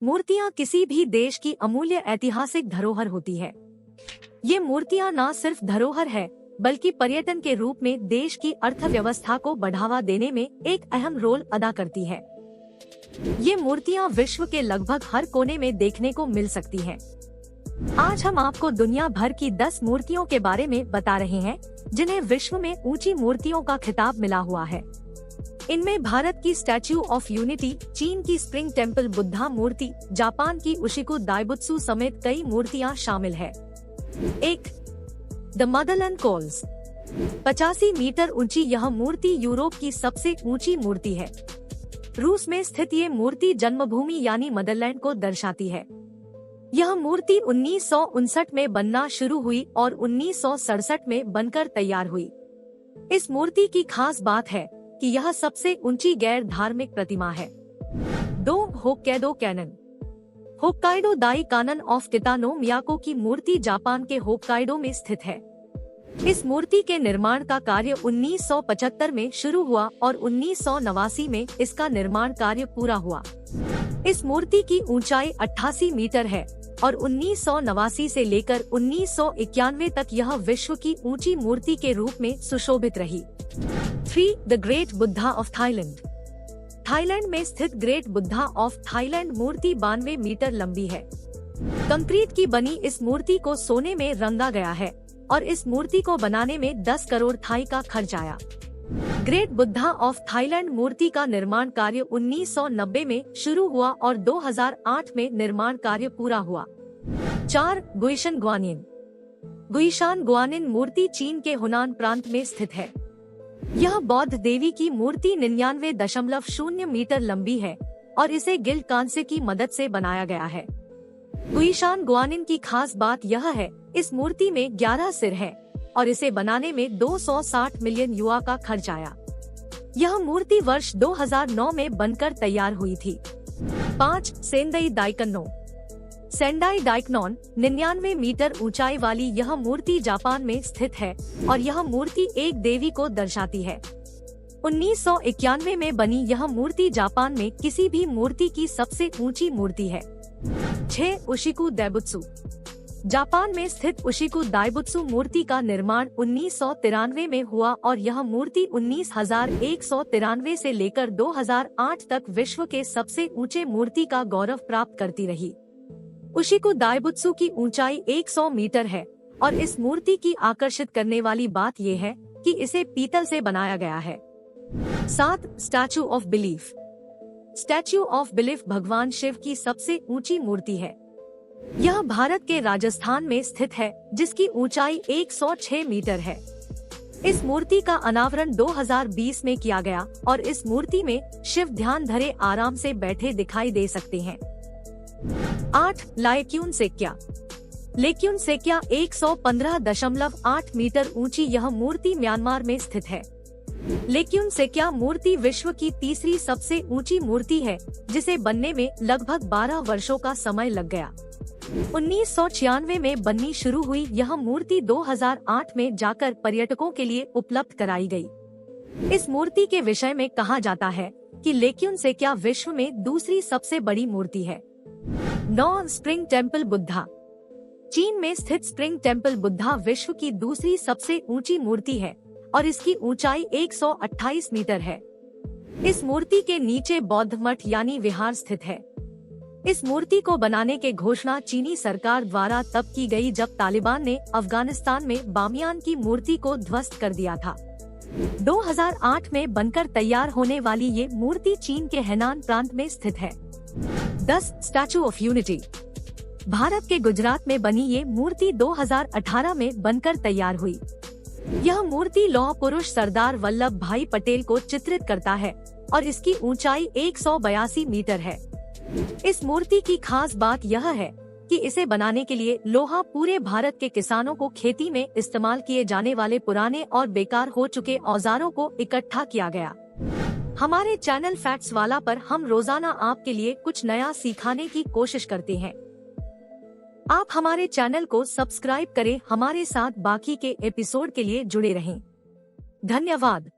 मूर्तियां किसी भी देश की अमूल्य ऐतिहासिक धरोहर होती है। ये मूर्तियां न सिर्फ धरोहर है बल्कि पर्यटन के रूप में देश की अर्थव्यवस्था को बढ़ावा देने में एक अहम रोल अदा करती है। ये मूर्तियां विश्व के लगभग हर कोने में देखने को मिल सकती हैं। आज हम आपको दुनिया भर की 10 मूर्तियों के बारे में बता रहे हैं जिन्हें विश्व में ऊंची मूर्तियों का खिताब मिला हुआ है। इनमें भारत की स्टैच्यू ऑफ यूनिटी, चीन की स्प्रिंग टेम्पल बुद्धा मूर्ति, जापान की उशिकु दाइबुत्सु समेत कई मूर्तियां शामिल है। 1. The Motherland calls. 85 मीटर ऊंची यह मूर्ति यूरोप की सबसे ऊंची मूर्ति है। रूस में स्थित ये मूर्ति जन्मभूमि यानी मदरलैंड को दर्शाती है। यह मूर्ति 1959 में बनना शुरू हुई और 1967 में बनकर तैयार हुई। इस मूर्ति की खास बात है कि यह सबसे ऊंची गैर धार्मिक प्रतिमा है। 2. Hokkaido Kannon. Hokkaido Dai Kannon of Kitano Miyako की मूर्ति जापान के होक्काइडो में स्थित है। इस मूर्ति के निर्माण का कार्य 1975 में शुरू हुआ और 1989 में इसका निर्माण कार्य पूरा हुआ। इस मूर्ति की ऊंचाई 88 मीटर है और 1989 से लेकर 1991 तक यह विश्व की ऊंची मूर्ति के रूप में सुशोभित रही। 3. The great Buddha of Thailand. Thailand में स्थित ग्रेट बुद्धा ऑफ थाईलैंड मूर्ति 92 मीटर लंबी है। कंक्रीट की बनी इस मूर्ति को सोने में रंगा गया है और इस मूर्ति को बनाने में 10 करोड़ थाई का खर्च आया। ग्रेट बुद्धा ऑफ थाईलैंड मूर्ति का निर्माण कार्य 1990 में शुरू हुआ और 2008 में निर्माण कार्य पूरा हुआ। 4. गुइशान ग्वानिन। गुइशान ग्वानिन मूर्ति चीन के हुनान प्रांत में स्थित है। यह बौद्ध देवी की मूर्ति 99.0 मीटर लंबी है और इसे गिल्ड कांस्य की मदद से बनाया गया है। गुइशान ग्वानिन की खास बात यह है, इस मूर्ति में 11 सिर है और इसे बनाने में 260 मिलियन युआ का खर्च आया। यह मूर्ति वर्ष 2009 में बनकर तैयार हुई थी। 5. सेंदाई दाइकन्नो। सेंडाई दाइकनॉन 99 मीटर ऊंचाई वाली यह मूर्ति जापान में स्थित है और यह मूर्ति एक देवी को दर्शाती है। 1991 में बनी यह मूर्ति जापान में किसी भी मूर्ति की सबसे ऊंची मूर्ति है। 6. उशिकु दाइबुत्सु। जापान में स्थित उशिकु दाइबुत्सु मूर्ति का निर्माण 1993 में हुआ और यह मूर्ति 19,193 से लेकर 2008 तक विश्व के सबसे ऊंचे मूर्ति का गौरव प्राप्त करती रही। उशिकु दाइबुत्सु की ऊंचाई 100 मीटर है और इस मूर्ति की आकर्षित करने वाली बात यह है कि इसे पीतल से बनाया गया है। 7. Statue of belief. Statue of belief भगवान शिव की सबसे ऊंची मूर्ति है। यह भारत के राजस्थान में स्थित है जिसकी ऊंचाई 106 मीटर है। इस मूर्ति का अनावरण 2020 में किया गया और इस मूर्ति में शिव ध्यान धरे आराम से बैठे दिखाई दे सकते हैं। 8. लाइक्यून सेक्या। लेक्यून सेक्या 115.8 मीटर ऊंची यह मूर्ति म्यांमार में स्थित है। लेक्यून सेक्या मूर्ति विश्व की तीसरी सबसे ऊंची मूर्ति है जिसे बनने में लगभग 12 वर्षों का समय लग गया। 1996 में बननी शुरू हुई यह मूर्ति 2008 में जाकर पर्यटकों के लिए उपलब्ध कराई गई। इस मूर्ति के विषय में कहा जाता है कि लेक्यून सेक्या विश्व में दूसरी सबसे बड़ी मूर्ति है। 9. Spring temple Buddha. चीन में स्थित स्प्रिंग टेम्पल बुद्धा विश्व की दूसरी सबसे ऊंची मूर्ति है और इसकी ऊंचाई 128 मीटर है। इस मूर्ति के नीचे बौद्ध मठ यानी विहार स्थित है। इस मूर्ति को बनाने के घोषणा चीनी सरकार द्वारा तब की गई जब तालिबान ने अफगानिस्तान में बामियान की मूर्ति को ध्वस्त कर दिया था। 2008 में बनकर तैयार होने वाली ये मूर्ति चीन के हेनान प्रांत में स्थित है। 10. Statue of unity. भारत के गुजरात में बनी ये मूर्ति 2018 में बनकर तैयार हुई। यह मूर्ति लौह पुरुष सरदार वल्लभ भाई पटेल को चित्रित करता है और इसकी ऊंचाई 182 मीटर है। इस मूर्ति की खास बात यह है कि इसे बनाने के लिए लोहा पूरे भारत के किसानों को खेती में इस्तेमाल किए जाने वाले पुराने और बेकार हो चुके औजारों को इकट्ठा किया गया। हमारे चैनल फैक्ट्स वाला पर हम रोजाना आपके लिए कुछ नया सिखाने की कोशिश करते हैं। आप हमारे चैनल को सब्सक्राइब करें, हमारे साथ बाकी के एपिसोड के लिए जुड़े रहें। धन्यवाद।